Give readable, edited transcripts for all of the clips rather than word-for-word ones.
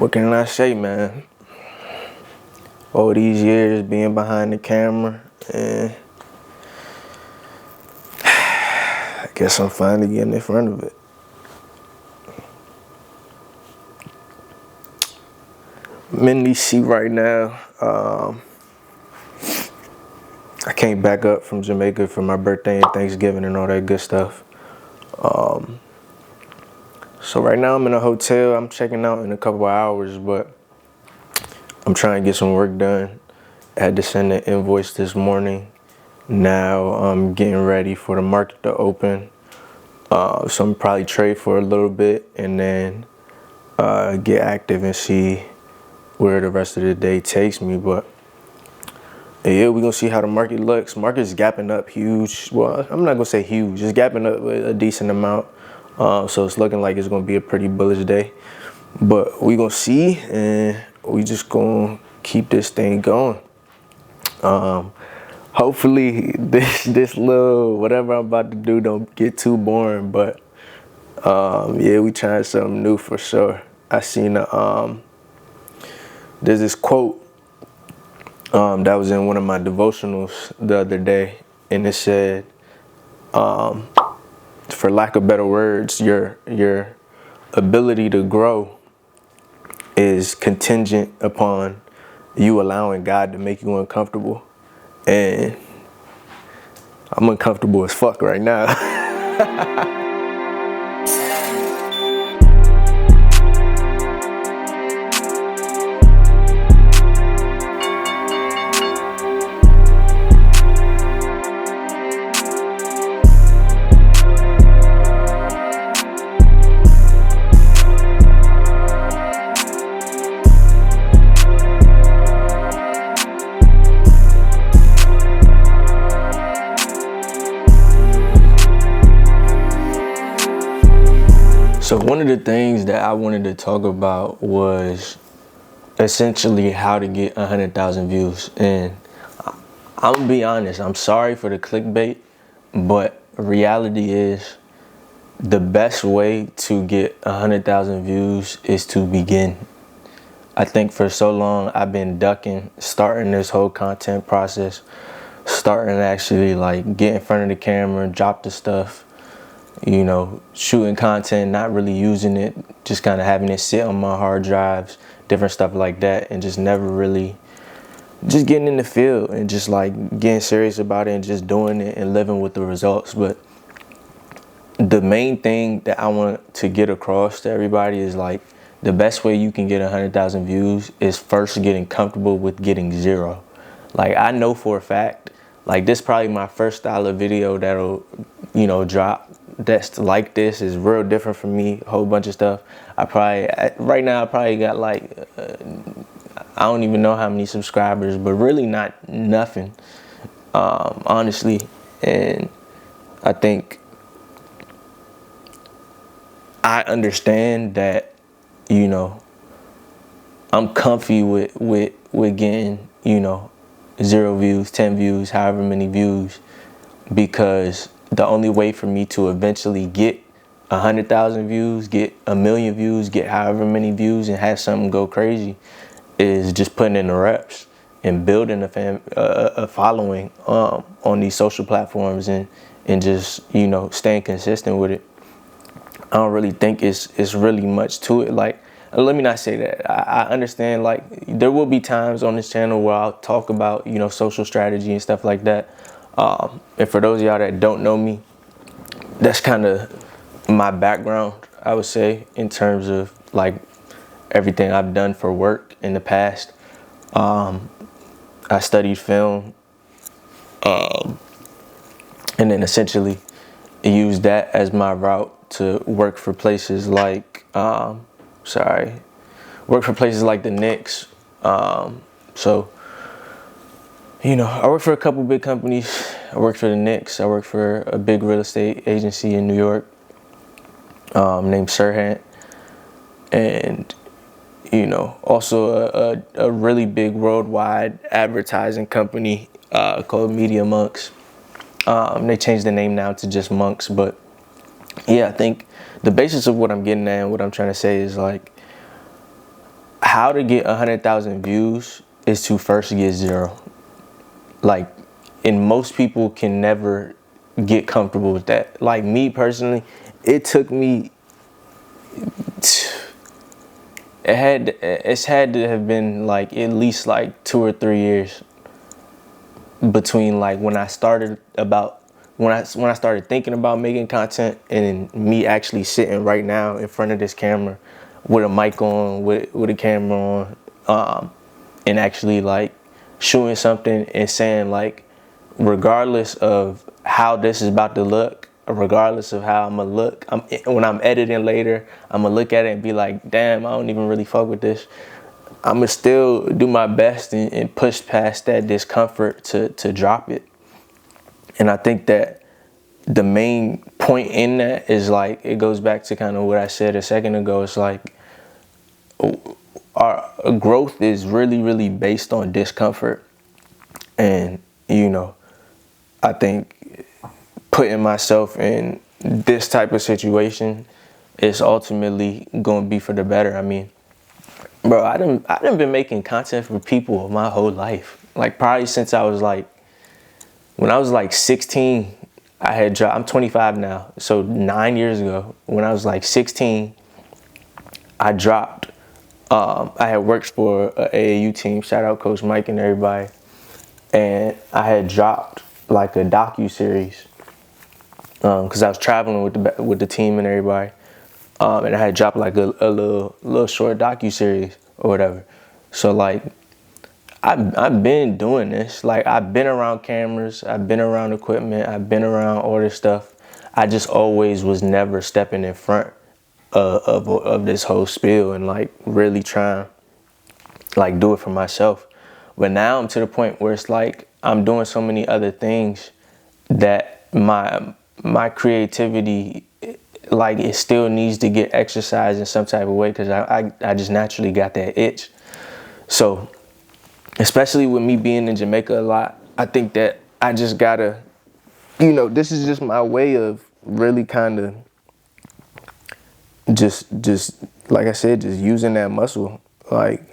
What can I say, man? All these years being behind the camera, and I guess I'm finally getting in front of it. I'm in DC right now. I came back up from Jamaica for my birthday and Thanksgiving and all that good stuff. So right now I'm in a hotel. I'm checking out in a couple of hours, but I'm trying to get some work done. I had to send an invoice this morning. Now I'm getting ready for the market to open. So I'm probably trade for a little bit and then get active and see where the rest of the day takes me. But yeah, we're gonna see how the market looks. Market's gapping up huge. Well, I'm not gonna say huge, it's gapping up a decent amount. So it's looking like it's gonna be a pretty bullish day. But we gonna see, and we just gonna keep this thing going. Hopefully this little whatever I'm about to do don't get too boring, but yeah, we trying something new for sure. I seen there's this quote that was in one of my devotionals the other day, and it said, for lack of better words, your ability to grow is contingent upon you allowing God to make you uncomfortable. And I'm uncomfortable as fuck right now. So one of the things that I wanted to talk about was essentially how to get 100,000 views. And I'm gonna be honest, I'm sorry for the clickbait, but reality is the best way to get 100,000 views is to begin. I think for so long I've been ducking starting this whole content process, starting to actually like get in front of the camera, drop the stuff, you know, shooting content, not really using it, just kind of having it sit on my hard drives, different stuff like that, and just never really just getting in the field and just like getting serious about it and just doing it and living with the results. But the main thing that I want to get across to everybody is like the best way you can get 100,000 views is first getting comfortable with getting 0. Like I know for a fact, like this probably my first style of video that'll, you know, drop. That's like this is real different from me, a whole bunch of stuff. Right now I probably got like, I don't even know how many subscribers, but really not nothing, honestly. And I think I understand that, you know, I'm comfy with getting, you know, 0 views, 10 views, however many views, because the only way for me to eventually get 100,000 views, get 1 million views, get however many views and have something go crazy is just putting in the reps and building a following on these social platforms and just, you know, staying consistent with it. I don't really think it's really much to it. Like, let me not say that. I understand, like, there will be times on this channel where I'll talk about, you know, social strategy and stuff like that. And for those of y'all that don't know me, that's kind of my background, I would say, in terms of like everything I've done for work in the past. I studied film, and then essentially used that as my route to work for places like, work for places like the Knicks. So, you know, I work for a couple big companies. I work for the Knicks. I work for a big real estate agency in New York named Serhant. And, you know, also a really big worldwide advertising company called Media Monks. They changed the name now to just Monks. But, yeah, I think the basis of what I'm getting at and what I'm trying to say is, like, how to get 100,000 views is to first get 0. Like, and most people can never get comfortable with that. Like me personally, it took me, it's had to have been like at least like 2 or 3 years between like when I started thinking about making content and me actually sitting right now in front of this camera with a mic on, with a camera on, and actually like shooting something and saying like, regardless of how this is about to look, regardless of how I'm gonna look, when I'm editing later, I'm gonna look at it and be like, damn, I don't even really fuck with this. I'm gonna still do my best and push past that discomfort to drop it. And I think that the main point in that is like, it goes back to kind of what I said a second ago. It's like, our growth is really, really based on discomfort. And, you know, I think putting myself in this type of situation is ultimately going to be for the better. I mean, bro, I done been making content for people my whole life. Like probably since I was like, when I was like 16, I had dropped, I'm 25 now. So 9 years ago, when I was like 16, I dropped, I had worked for an AAU team, shout out Coach Mike and everybody. And I had dropped like a docu-series because I was traveling with the team and everybody. And I had dropped like a little short docu-series or whatever. So like, I've been doing this. Like I've been around cameras, I've been around equipment, I've been around all this stuff. I just always was never stepping in front of this whole spiel and like really trying like do it for myself. But now I'm to the point where it's like I'm doing so many other things that my creativity, like it still needs to get exercised in some type of way because I just naturally got that itch. So especially with me being in Jamaica a lot, I think that I just gotta, you know, this is just my way of really kind of just like I said, just using that muscle. Like,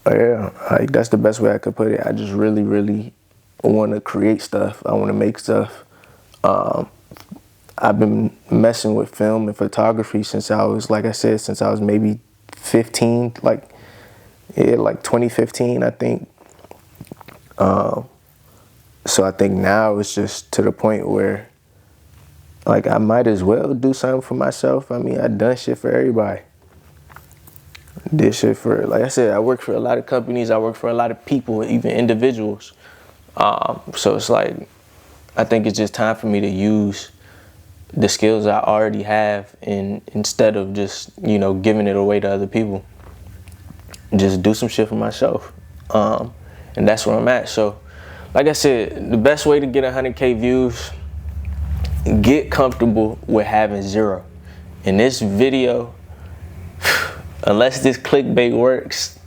yeah, like that's the best way I could put it. I just really, really want to create stuff. I want to make stuff. I've been messing with film and photography since I was, like I said, since I was maybe 15, like 2015, I think. So I think now it's just to the point where like I might as well do something for myself. I mean, I've done shit for everybody. Did shit for, like I said, I work for a lot of companies. I work for a lot of people, even individuals. So it's like, I think it's just time for me to use the skills I already have instead of just, you know, giving it away to other people. Just do some shit for myself. And that's where I'm at. So, like I said, the best way to get 100K views, get comfortable with having 0. In this video, unless this clickbait works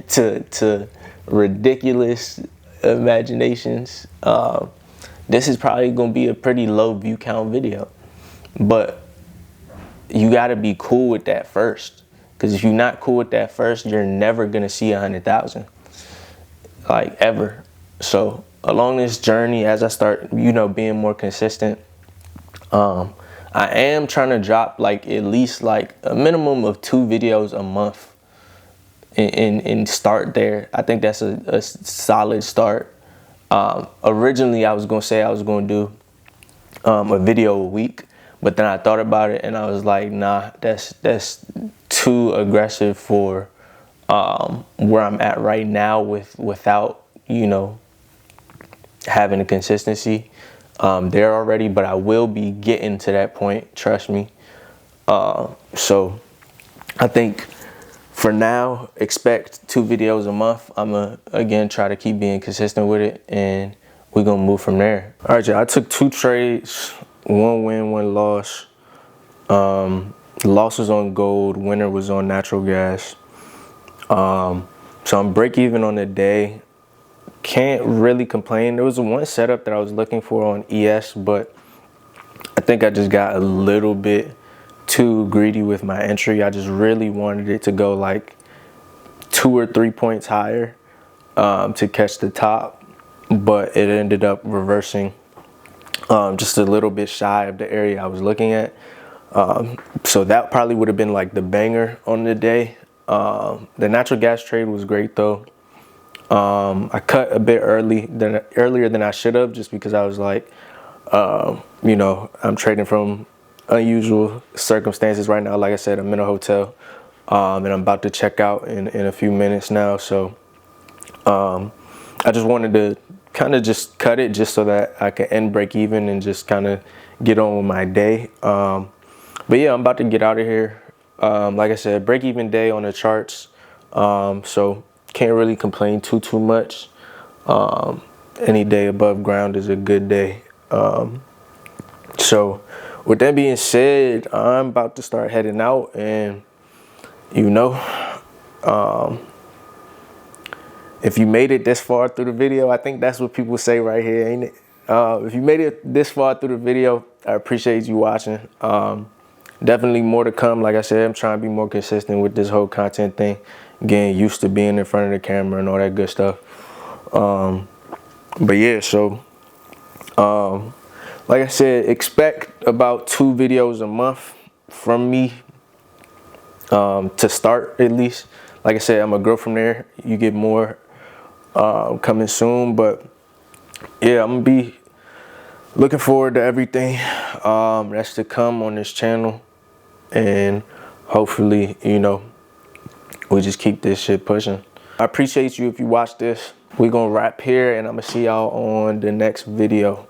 to ridiculous imaginations, this is probably gonna be a pretty low view count video. But you gotta be cool with that first. Because if you're not cool with that first, you're never gonna see 100,000, like ever. So along this journey, as I start, you know, being more consistent, I am trying to drop like at least like a minimum of 2 videos a month and start there. I think that's a solid start. Originally, I was gonna say I was gonna do a video a week, but then I thought about it and I was like, nah, that's too aggressive for where I'm at right now without, you know, having a consistency there already. But I will be getting to that point, trust me. So I think for now, expect 2 videos a month. I'm gonna again try to keep being consistent with it, and we're gonna move from there. All right, y'all, I took 2 trades, 1 win, 1 loss. Loss was on gold, winner was on natural gas. So I'm break even on the day. Can't really complain. There was one setup that I was looking for on ES, but I think I just got a little bit too greedy with my entry. I just really wanted it to go like 2 or 3 points higher to catch the top, but it ended up reversing just a little bit shy of the area I was looking at. So that probably would have been like the banger on the day. The natural gas trade was great though. I cut a bit earlier than I should have, just because I was like, you know, I'm trading from unusual circumstances right now. Like I said, I'm in a hotel, and I'm about to check out in a few minutes now. So I just wanted to kind of just cut it just so that I can end break even and just kind of get on with my day. But yeah, I'm about to get out of here. Like I said, break even day on the charts. So can't really complain too much. Any day above ground is a good day. So with that being said, I'm about to start heading out, and you know, if you made it this far through the video, I think that's what people say right here, ain't it? If you made it this far through the video, I appreciate you watching. Definitely more to come. Like I said, I'm trying to be more consistent with this whole content thing, getting used to being in front of the camera and all that good stuff. But yeah, so like I said, expect about 2 videos a month from me, to start at least. Like I said, I'm gonna grow from there. You get more coming soon, but yeah, I'm gonna be looking forward to everything that's to come on this channel, and hopefully, you know, we just keep this shit pushing. I appreciate you if you watch this. We're gonna wrap here, and I'm gonna see y'all on the next video.